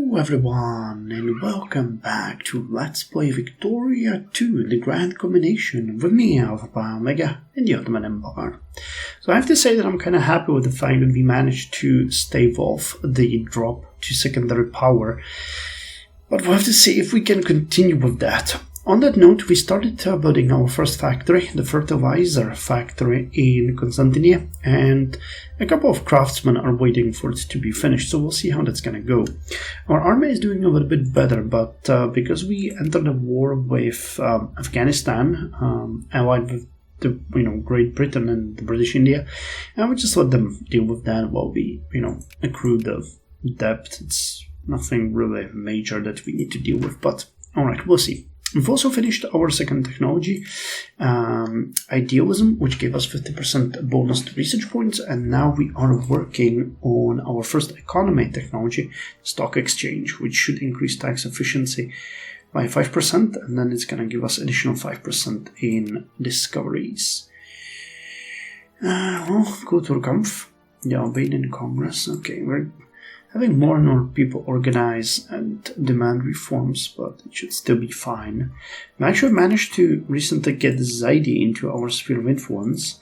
Hello everyone and welcome back to Let's Play Victoria 2, the Grand Combination with me, Alpha Omega, in the Ottoman Empire. So I have to say that I'm kind of happy with the fact that we managed to stave off the drop to secondary power, but we'll have to see if we can continue with that. On that note, we started building our first factory, the fertilizer factory in Constantinople, and a couple of craftsmen are waiting for it to be finished, so we'll see how that's gonna go. Our army is doing a little bit better, but because we entered a war with Afghanistan, allied with the Great Britain and the British India, and we just let them deal with that while we accrue the debt. It's nothing really major that we need to deal with, but alright, we'll see. We've also finished our second technology, Idealism, which gave us 50% bonus to research points, and now we are working on our first economy technology, Stock Exchange, which should increase tax efficiency by 5%, and then it's going to give us additional 5% in discoveries. Kulturkampf, the Albanian Congress. Okay, we're having more and more people organize and demand reforms, but it should still be fine. We actually managed to recently get Zaidi into our sphere of influence,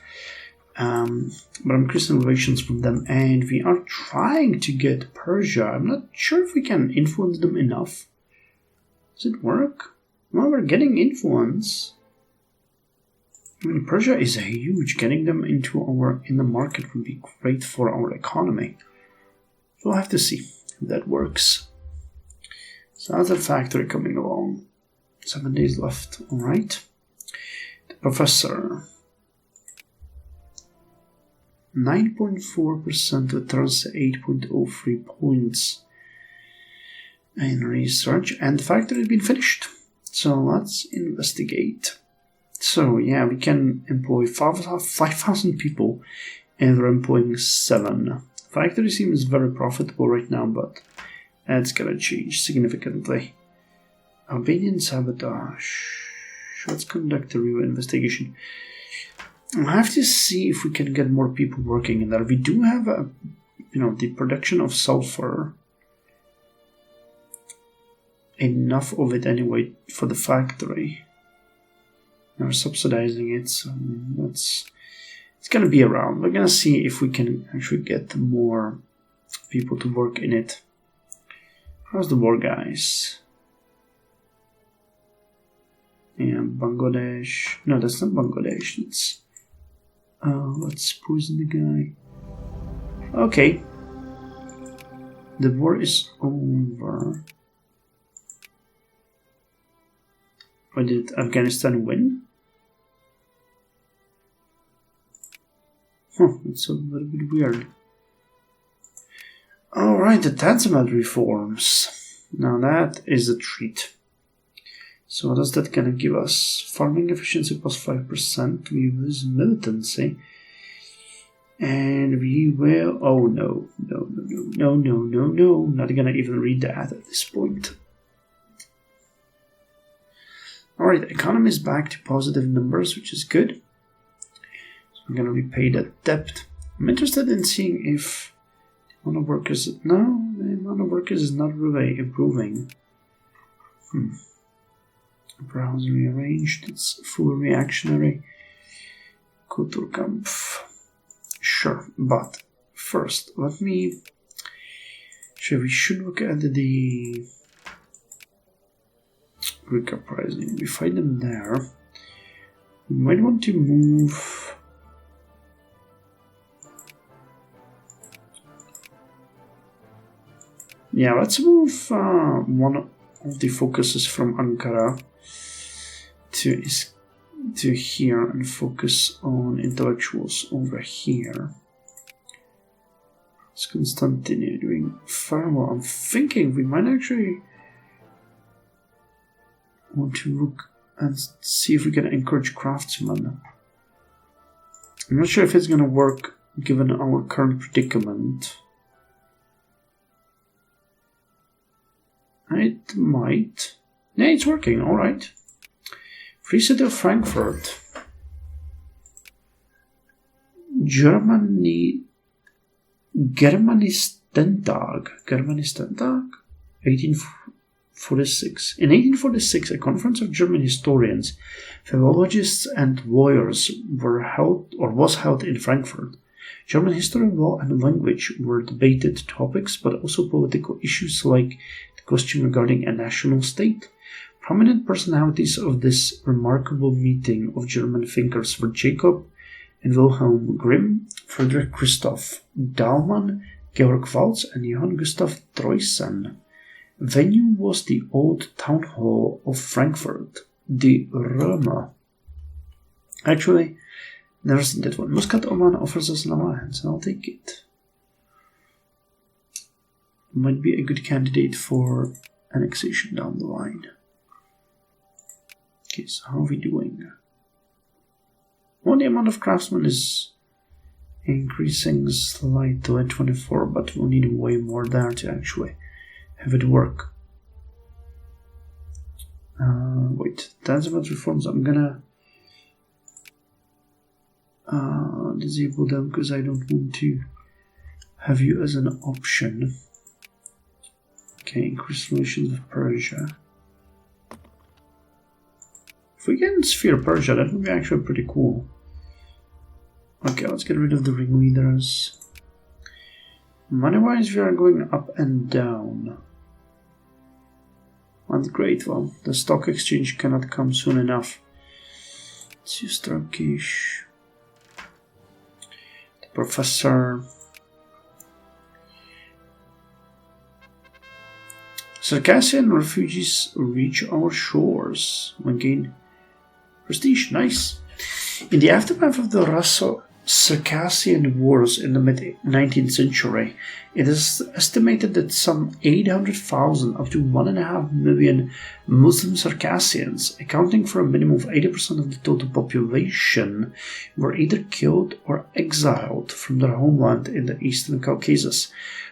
but I'm increasing relations with them, and we are trying to get Persia. I'm not sure if we can influence them enough. Does it work? Well, we're getting influence. I mean, Persia is huge. Getting them in the market would be great for our economy. We'll have to see if that works. So that's a factory coming along. 7 days left. Alright. The professor. 9.4% returns 8.03 points in research. And the factory has been finished. So let's investigate. So yeah, we can employ 5,000 people, and we're employing 7. Factory seems very profitable right now, but that's gonna change significantly. Albanian sabotage. Let's conduct a real investigation. I have to see if we can get more people working in there. We do have the production of sulfur. Enough of it anyway for the factory. We're subsidizing it, so it's going to be around. We're going to see if we can actually get more people to work in it. How's the war, guys? Yeah, Bangladesh. No, that's not Bangladesh. It's... let's poison the guy. Okay. The war is over. Or did Afghanistan win? It's a little bit weird. Alright, the Tanzimat reforms. Now that is a treat. So what is that gonna give us? Farming efficiency plus 5%. We lose militancy. And we will... Oh no. No. Not gonna even read that at this point. Alright, economy is back to positive numbers, which is good. We're going to repay that debt. I'm interested in seeing if the amount of workers... No, the amount of workers is not really improving. Browse rearranged. It's full reactionary. Kulturkampf. Sure, but first, let me... we should look at the Greek uprising. We find them there. We might want to move... Yeah, let's move one of the focuses from Ankara to here and focus on intellectuals over here. It's Constantinople doing far well. I'm thinking we might actually want to look and see if we can encourage craftsmen. I'm not sure if it's going to work given our current predicament. It might. Yeah, it's working, alright. Free City of Frankfurt. Germanistentag. 1846. In 1846, a conference of German historians, philologists, and lawyers was held in Frankfurt. German history, law, and language were debated topics, but also political issues like the question regarding a national state. Prominent personalities of this remarkable meeting of German thinkers were Jacob and Wilhelm Grimm, Friedrich Christoph Dahlmann, Georg Waltz, and Johann Gustav Troysen. Venue was the old town hall of Frankfurt, the Römer. Actually, never seen that one. Muscat Oman offers us an alliance, and I'll take it. Might be a good candidate for annexation down the line. Okay, so how are we doing? Well, the amount of craftsmen is increasing slightly, 24, but we'll need way more there to actually have it work. Wait, that's about reforms. I'm gonna disable them because I don't want to have you as an option. Okay, increase relations with Persia. If we can sphere Persia, that would be actually pretty cool. Okay, let's get rid of the ringleaders. Money-wise, we are going up and down. That's great. Well, the stock exchange cannot come soon enough. Let's use Turkish. The professor. Circassian refugees reach our shores. We gain prestige. Nice. In the aftermath of the Russo-Circassian Wars in the mid-19th century, it is estimated that some 800,000 up to 1.5 million Muslim Circassians, accounting for a minimum of 80% of the total population, were either killed or exiled from their homeland in the Eastern Caucasus,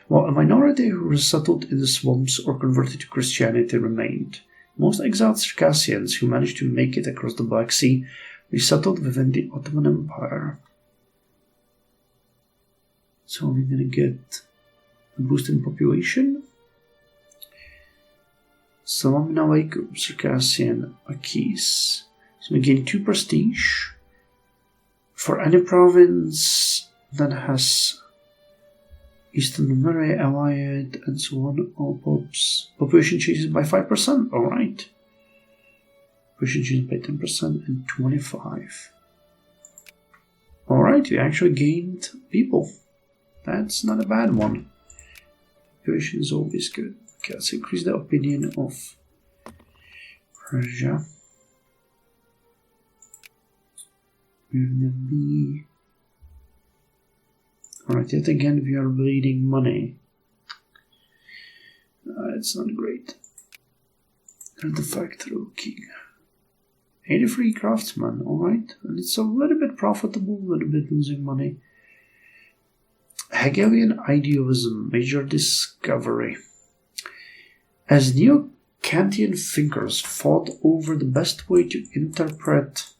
while a minority who resettled in the swamps or converted to Christianity remained. Most exiled Circassians who managed to make it across the Black Sea resettled within the Ottoman Empire. So we're gonna get a boost in population. Salam alaikum, Circassian Akis. So we gain 2 prestige. For any province that has Eastern Numeria, Allied, and so on, all population changes by 5%. Alright. Population changes by 10% and 25. Alright, we actually gained people. That's not a bad one. Population is always good. Okay, let's increase the opinion of Persia. Alright, yet again we are bleeding money. It's not great. Artifact king. 83 craftsmen, alright. And it's a little bit profitable, a little bit losing money. Hegelian idealism, major discovery. As neo-Kantian thinkers fought over the best way to interpret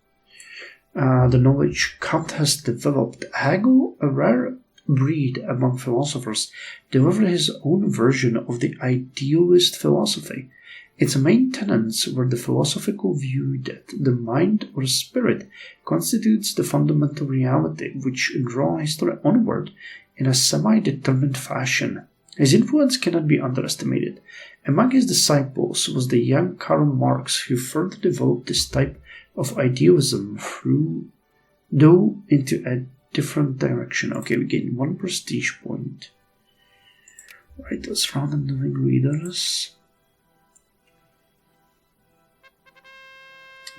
the knowledge Kant has developed, Hegel, a rare breed among philosophers, delivered his own version of the idealist philosophy. Its main tenets were the philosophical view that the mind or spirit constitutes the fundamental reality which draws history onward in a semi-determined fashion. His influence cannot be underestimated. Among his disciples was the young Karl Marx, who further developed this type of idealism though into a different direction. Okay, we gain 1 prestige point. Right, let's round up the ringleaders.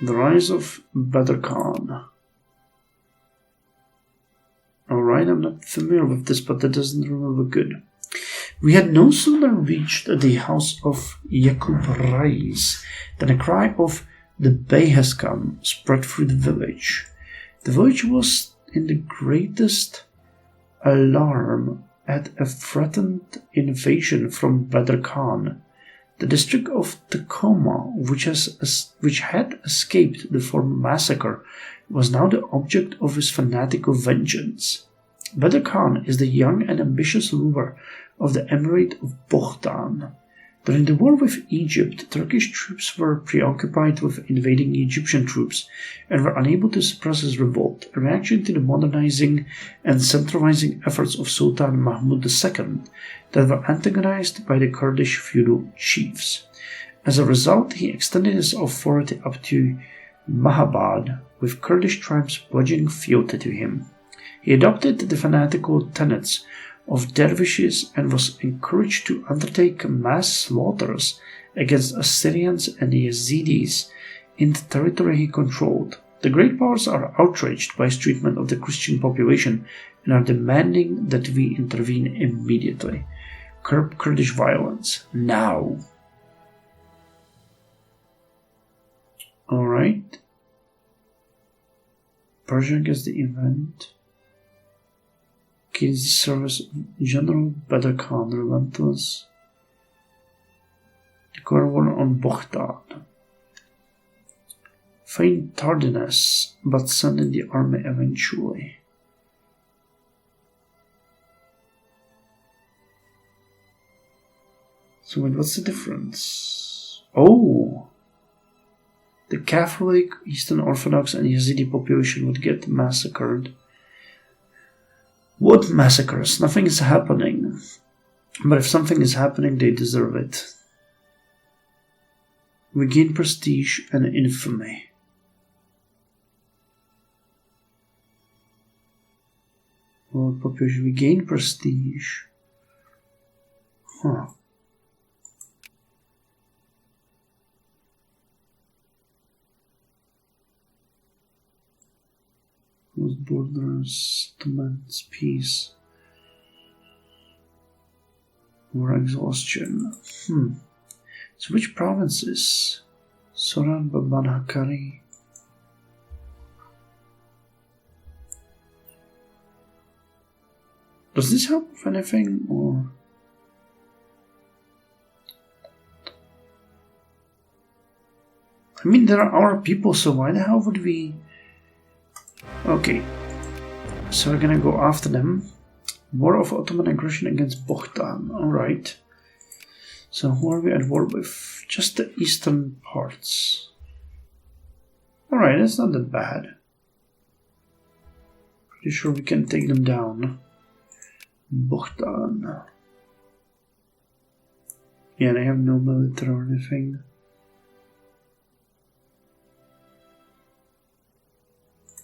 The rise of Bedr Khan. Alright, I'm not familiar with this, but that doesn't look good. We had no sooner reached the house of Yakub Reis than a cry of the Bey has come spread through the village. The village was in the greatest alarm at a threatened invasion from Bedr Khan. The district of Tacoma, which had escaped the former massacre, was now the object of his fanatical vengeance. Bedr Khan is the young and ambitious ruler of the Emirate of Bohdan. During the war with Egypt, Turkish troops were preoccupied with invading Egyptian troops and were unable to suppress his revolt, a reaction to the modernizing and centralizing efforts of Sultan Mahmud II that were antagonized by the Kurdish feudal chiefs. As a result, he extended his authority up to Mahabad, with Kurdish tribes pledging fealty to him. He adopted the fanatical tenets of dervishes and was encouraged to undertake mass slaughters against Assyrians and Yazidis in the territory he controlled. The great powers are outraged by his treatment of the Christian population and are demanding that we intervene immediately. Curb Kurdish violence now. Alright. Persia gets the event. Against the service of General Bedr Khan, relentless. Declare war on Baghdad. Feign tardiness, but send in the army eventually. So wait, what's the difference? Oh! The Catholic, Eastern Orthodox and Yazidi population would get massacred. What massacres? Nothing is happening. But if something is happening, they deserve it. We gain prestige and infamy. World population, we gain prestige. Huh. Closed borders, settlements, peace, war exhaustion. So which provinces? Soran, Baban, Hakkari. Does this help with anything, or? I mean, there are our people, so why the hell would we? Okay, so we're gonna go after them. War of Ottoman aggression against Baghdad. Alright. So who are we at war with? Just the eastern parts. Alright, that's not that bad. Pretty sure we can take them down. Baghdad. Yeah, they have no military or anything.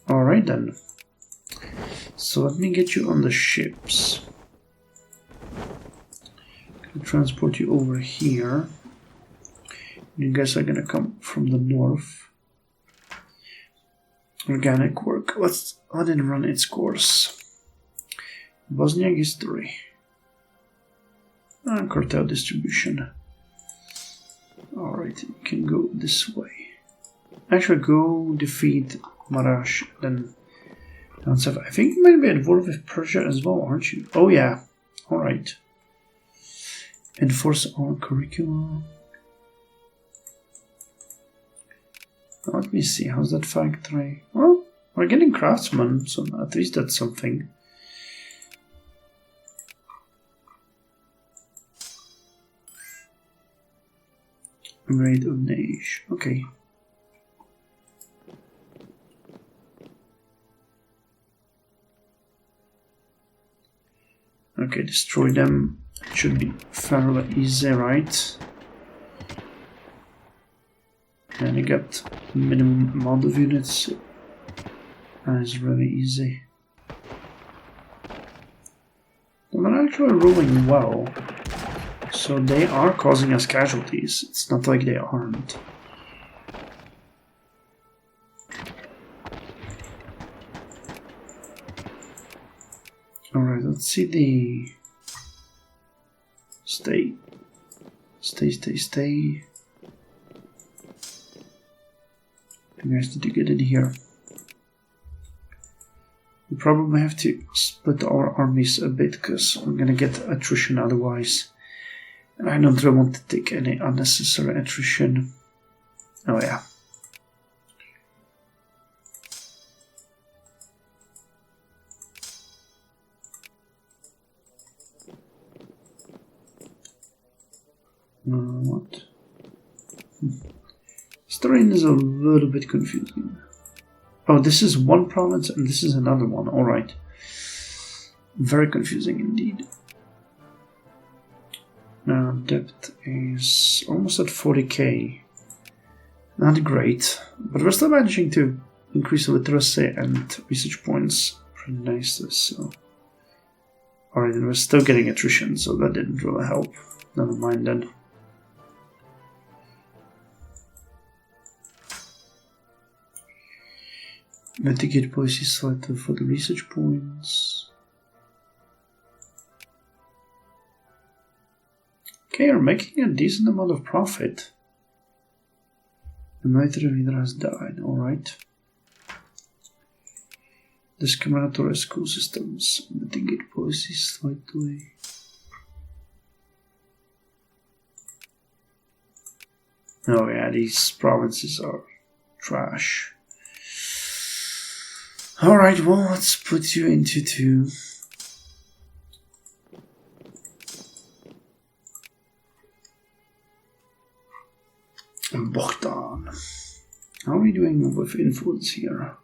Alright then. So let me get you on the ships. Gonna transport you over here. You guys are gonna come from the north. Organic work. Let's let it run its course. Bosnia history. And cartel distribution. Alright, you can go this way. Actually, go defeat Marash, then down south. I think you might be at war with Persia as well, aren't you? Oh yeah. Alright. Enforce our curriculum. Let me see, how's that factory? Well, we're getting craftsmen, so at least that's something. Raid of Nage. Okay. Okay, destroy them. It should be fairly easy, right? And you get minimum amount of units. And it's really easy. They're actually rolling well. So they are causing us casualties. It's not like they aren't. Alright, let's see the... Stay. Stay. You guys need to get in here. We probably have to split our armies a bit because we're gonna get attrition otherwise. And I don't really want to take any unnecessary attrition. Oh yeah. What? This terrain is a little bit confusing. Oh, this is one province and this is another one. Alright. Very confusing indeed. Now, depth is almost at 40k. Not great, but we're still managing to increase literacy and research points pretty nicely, so... Alright, and we're still getting attrition, so that didn't really help. Never mind then. Mitigate policy slightly for the research points. Okay, you're making a decent amount of profit. The military leader has died, alright. Discriminatory school systems. Mitigate policy slightly. Oh yeah, these provinces are trash. Alright, well, let's put you into 2. Bogdan. How are we doing with influence here?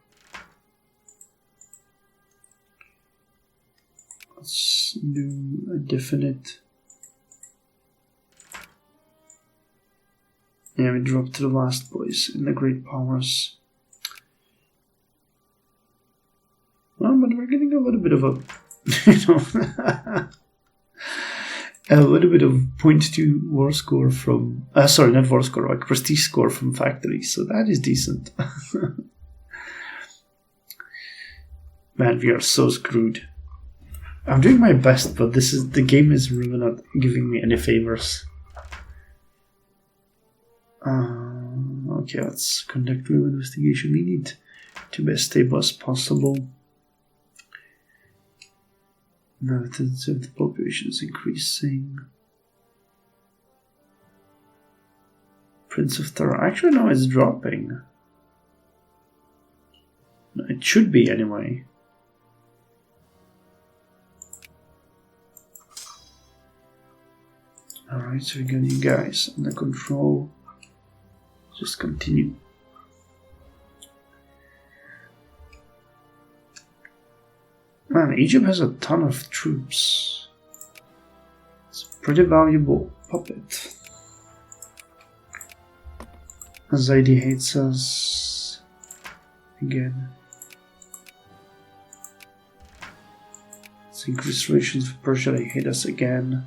Let's do a definite. Yeah, we dropped to the last place in the Great Powers. Well, but we're getting a little bit of a, a little bit of 0.2 war score from, sorry, not war score, like prestige score from factory, so that is decent. Man, we are so screwed. I'm doing my best, but the game is really not giving me any favors. Okay, let's conduct real investigation. We need to be as stable as possible. Militants of the population is increasing. Prince of Terror. Actually, no, it's dropping. No, it should be anyway. Alright, so we got you guys under control. Just continue. Man, Egypt has a ton of troops. It's a pretty valuable puppet. Zaidi hates us again. Let's increase relations with Persia. They hate us again.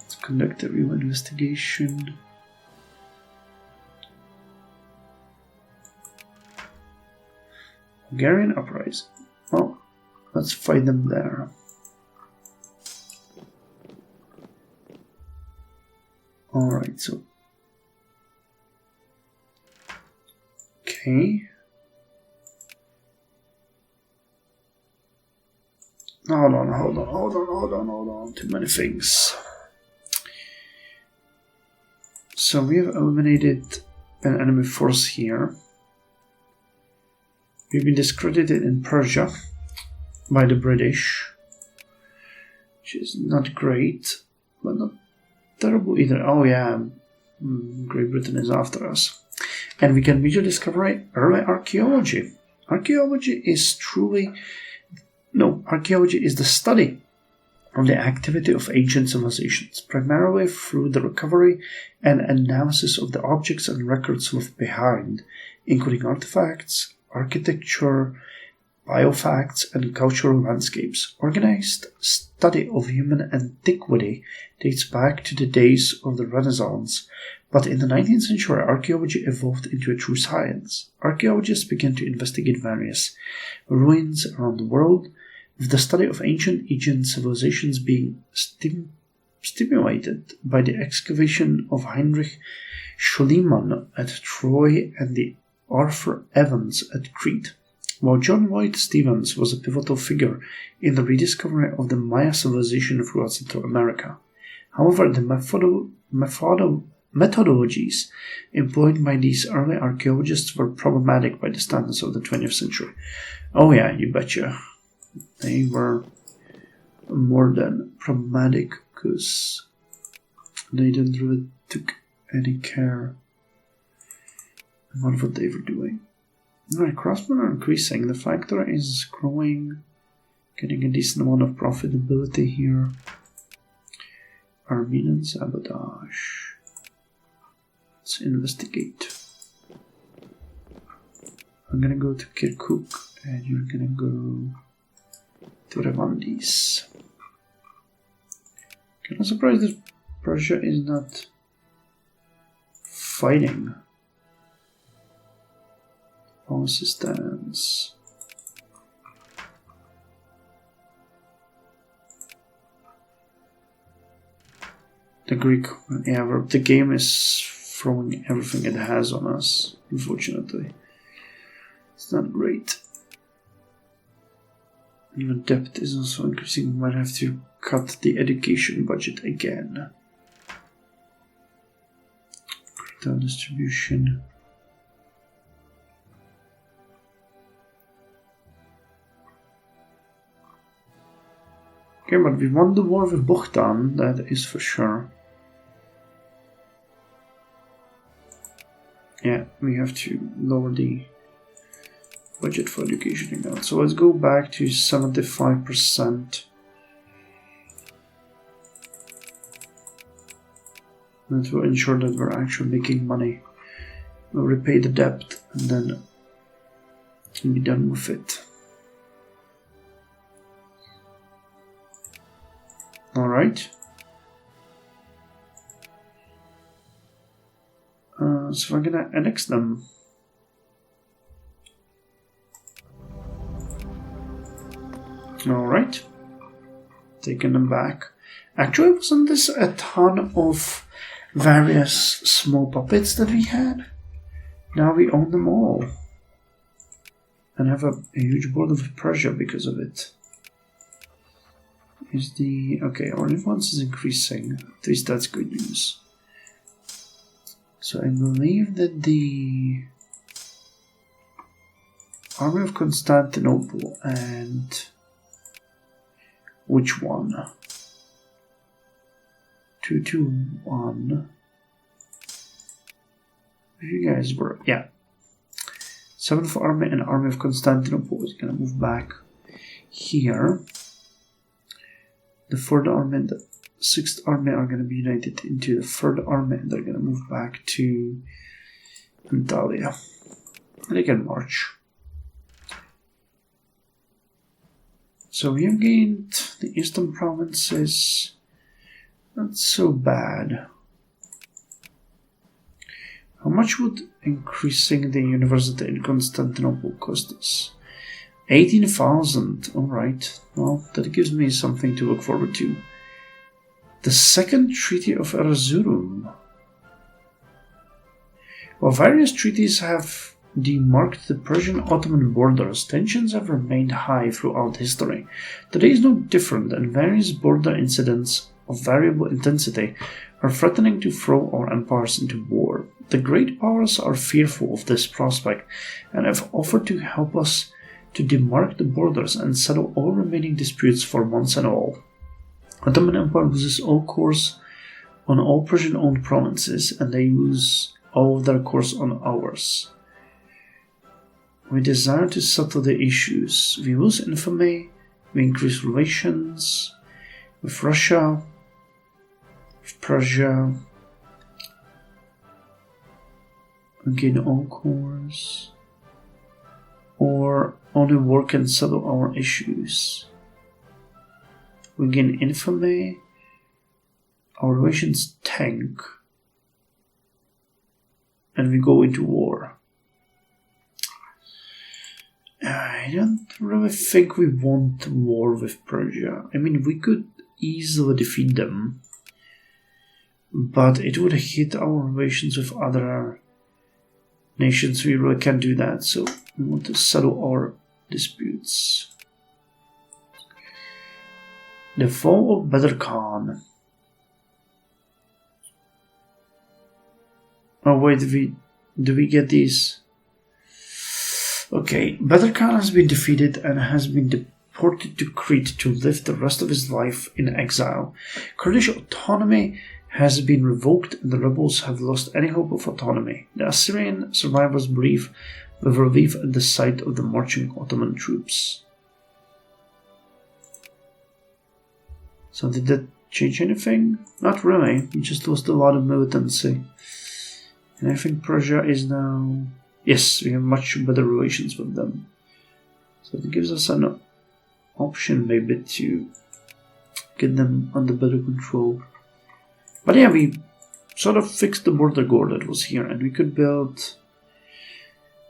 Let's conduct a real investigation. Hungarian uprising. Well, let's fight them there. Alright, so. Okay. Hold on. Too many things. So we have eliminated an enemy force here. We've been discredited in Persia by the British, which is not great, but not terrible either. Oh yeah, Great Britain is after us. And we can major discover early archaeology. Archaeology is the study of the activity of ancient civilizations, primarily through the recovery and analysis of the objects and records left behind, including artifacts, architecture, biofacts, and cultural landscapes. Organized study of human antiquity dates back to the days of the Renaissance, but in the 19th century, archaeology evolved into a true science. Archaeologists began to investigate various ruins around the world, with the study of ancient Egyptian civilizations being stimulated by the excavation of Heinrich Schliemann at Troy and the Arthur Evans at Crete, while John Lloyd Stevens was a pivotal figure in the rediscovery of the Maya civilization throughout Central America. However, the methodologies employed by these early archaeologists were problematic by the standards of the 20th century. Oh yeah, you betcha. They were more than problematic, because They didn't really took any care about what they were doing. Alright, craftsmen are increasing. The factory is growing, getting a decent amount of profitability here. Armenian sabotage. Let's investigate. I'm gonna go to Kirkuk and you're gonna go to Revandis. I'm surprised that Persia is not fighting. Policy stance. The Greek, yeah, the game is throwing everything it has on us, unfortunately. It's not great. Even debt is also increasing. We might have to cut the education budget again. Capital distribution. Okay, but we won the war with Bokhtan, that is for sure. Yeah, we have to lower the budget for education again. So let's go back to 75%. That will ensure that we're actually making money. We'll repay the debt and then be done with it. Alright. So we're gonna annex them. Alright. Taking them back. Actually, wasn't this a ton of various small puppets that we had? Now we own them all. And have a huge border with Persia because of it. Is the... okay, our influence is increasing. At least that's good news. So I believe that the army of Constantinople and... which one? 221. You guys were... yeah. 7th Army and Army of Constantinople is going to move back here. The 3rd Army and the 6th Army are going to be united into the 3rd Army and they're going to move back to Antalya. And they can march. So we have gained the eastern provinces. Not so bad. How much would increasing the university in Constantinople cost us? 18,000. Alright. Well, that gives me something to look forward to. The Second Treaty of Erzurum. While various treaties have demarked the Persian-Ottoman borders, tensions have remained high throughout history. Today is no different, and various border incidents of variable intensity are threatening to throw our empires into war. The great powers are fearful of this prospect and have offered to help us to demark the borders and settle all remaining disputes for once and all. Ottoman Empire loses all course on all Persian-owned provinces, and they lose all of their course on ours. We desire to settle the issues. We lose infamy, we increase relations with Russia, with Persia, we gain all course, or only war can settle our issues. We gain infamy, our relations tank, and we go into war. I don't really think we want war with Persia. I mean, we could easily defeat them, but it would hit our relations with other nations. We really can't do that, so we want to settle our disputes. The fall of Bedr Khan. Oh wait, do we get these? Okay, Bedr Khan has been defeated and has been deported to Crete to live the rest of his life in exile. Kurdish autonomy has been revoked and the rebels have lost any hope of autonomy. The Assyrian survivors breathe with relief at the sight of the marching Ottoman troops. So did that change anything? Not really. We just lost a lot of militancy. And I think Persia is now... Yes, we have much better relations with them. So it gives us an option maybe to get them under better control. But yeah, we sort of fixed the border gore that was here, and we could build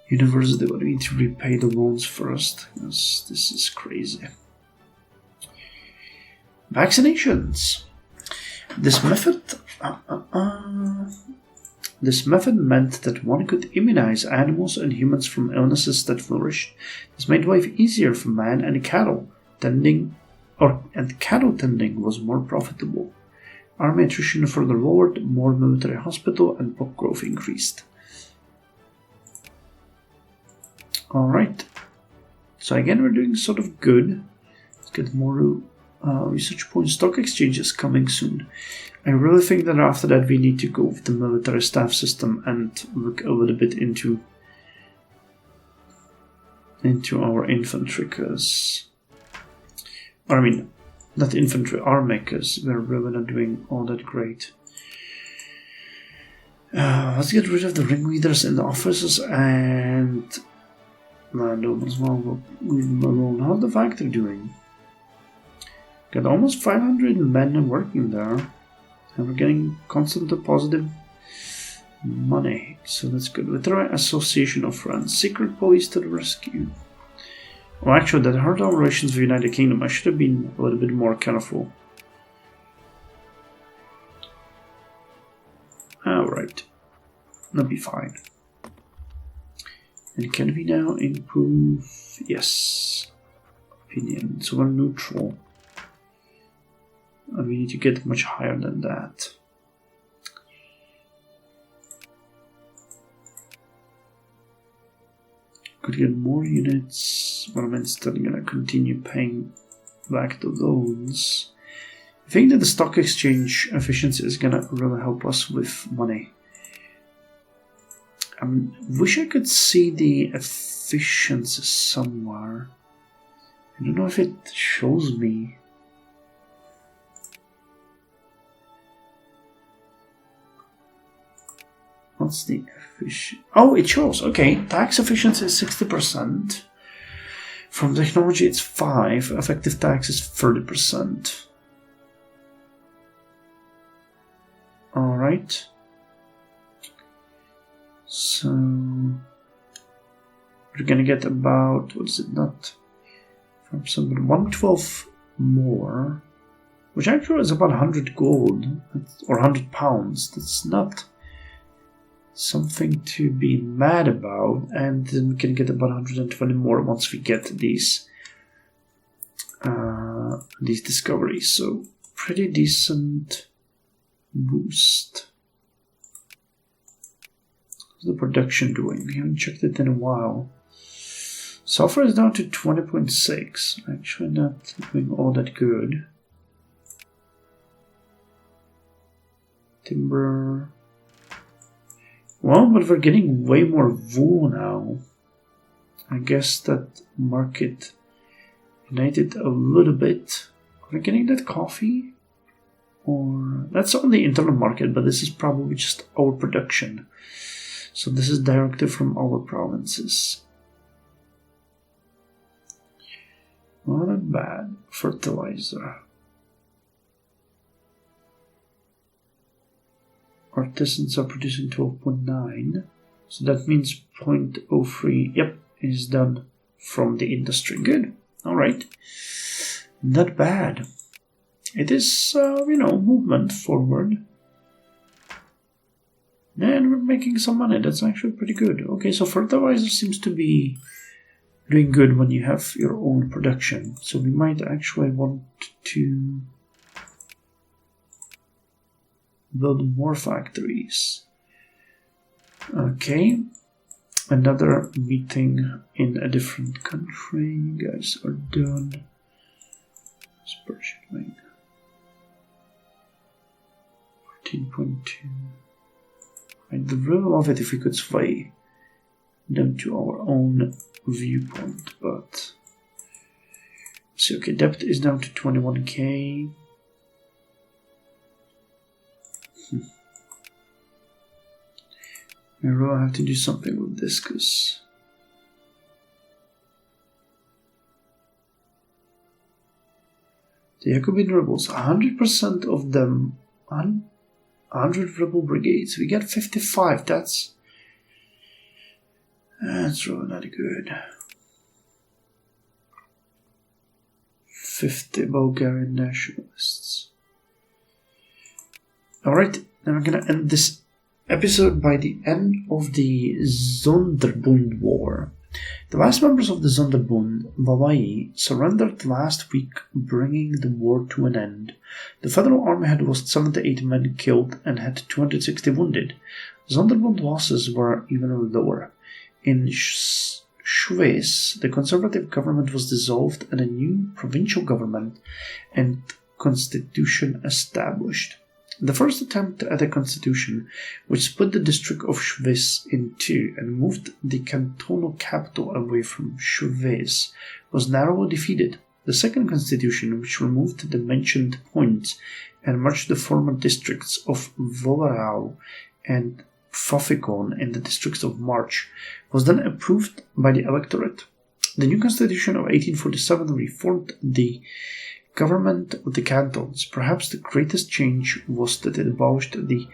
university, but we need to repay the loans first, because this is crazy. Vaccinations. This method meant that one could immunize animals and humans from illnesses that flourished. This made life easier for man and cattle tending, and cattle tending was more profitable. Army attrition further lowered, more military hospital, and pop growth increased. Alright. So again, we're doing sort of good. Let's get more research points. Stock exchanges coming soon. I really think that after that we need to go with the military staff system and look a little bit into our infantry, because... I mean, not infantry, army, because we're really not doing all that great. Let's get rid of the ringleaders in the offices and landowners. Well, we'll leave them alone. How's the factory doing? Got almost 500 men working there, and we're getting constant positive money, so that's good. Literary Association of Friends, Secret Police to the rescue. Well, actually, that hurt our relations with the United Kingdom. I should have been a little bit more careful. Alright. That'll be fine. And can we now improve? Yes. Opinion. So we're neutral. And we need to get much higher than that. Could get more units, but I'm instead going to continue paying back the loans. I think that the stock exchange efficiency is going to really help us with money. I wish I could see the efficiency somewhere. I don't know if it shows me. What's the efficiency? Oh, it shows. Okay, tax efficiency is 60%. From technology, it's 5%. Effective tax is 30%. Alright. So we're gonna get about, what is it, not from somebody, 112 more, which actually is about 100 gold or 100 pounds. That's not something to be mad about, and then we can get about 120 more once we get these discoveries. So pretty decent boost. How's the production doing? We haven't checked it in a while. Sulfur is down to 20.6. Actually not doing all that good. Timber. Well, but we're getting way more wool now. I guess that market united a little bit. Are we getting that coffee? Or that's on the internal market, but this is probably just our production. So this is directly from our provinces. Not that bad. Fertilizer. Artisans are producing 12.9, so that means 0.03, yep, is done from the industry. Good, alright. Not bad. It is, movement forward. And we're making some money, that's actually pretty good. Okay, so fertilizer seems to be doing good when you have your own production, so we might actually want to build more factories. Okay, another meeting in a different country. You guys are done. 14.2. I'd really love it if we could sway them to our own viewpoint, but see, okay, debt is down to 21k. I really have to do something with this, because the Jacobin rebels, 100% of them, 100 rebel brigades. We get 55. That's really not good. 50 Bulgarian nationalists. Alright, then we're gonna end this episode by the end of the Sonderbund War. The last members of the Sonderbund, Hawaii, surrendered last week, bringing the war to an end. The Federal Army had lost 78 men killed and had 260 wounded. Sonderbund losses were even lower. In Schweiz, the conservative government was dissolved and a new provincial government and constitution established. The first attempt at a constitution, which split the district of Schweiz in two and moved the cantonal capital away from Schweiz, was narrowly defeated. The second constitution, which removed the mentioned points and merged the former districts of Wollerau and Pfaffikon in the districts of March, was then approved by the electorate. The new constitution of 1847 reformed the government of the cantons. Perhaps the greatest change was that it abolished the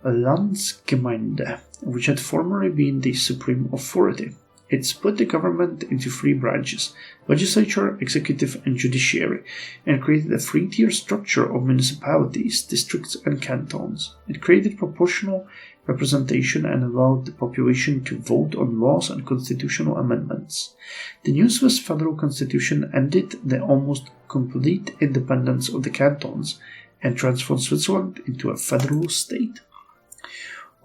Landsgemeinde, which had formerly been the supreme authority. It split the government into three branches: legislature, executive, and judiciary, and created a three-tier structure of municipalities, districts, and cantons. It created proportional representation and allowed the population to vote on laws and constitutional amendments. The new Swiss federal constitution ended the almost complete independence of the cantons and transformed Switzerland into a federal state.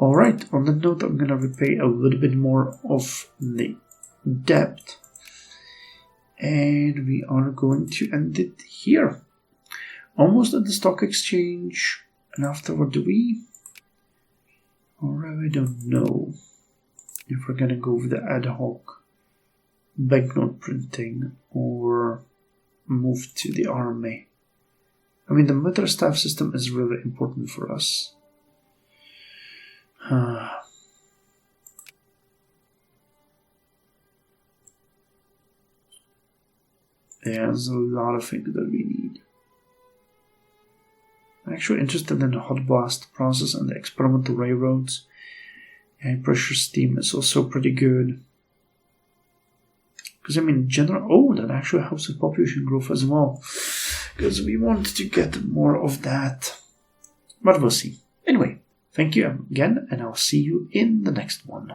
Alright, on that note, I'm going to repay a little bit more of the debt, and we are going to end it here. Almost at the stock exchange, and afterward do we? Or I don't know if we're going to go with the ad hoc banknote printing or move to the army. I mean, the military staff system is really important for us. There's a lot of things that we need. I'm actually interested in the hot blast process and the experimental railroads. High pressure steam is also pretty good. Because, I mean, that actually helps with population growth as well. Because we want to get more of that. But we'll see. Anyway, thank you again, and I'll see you in the next one.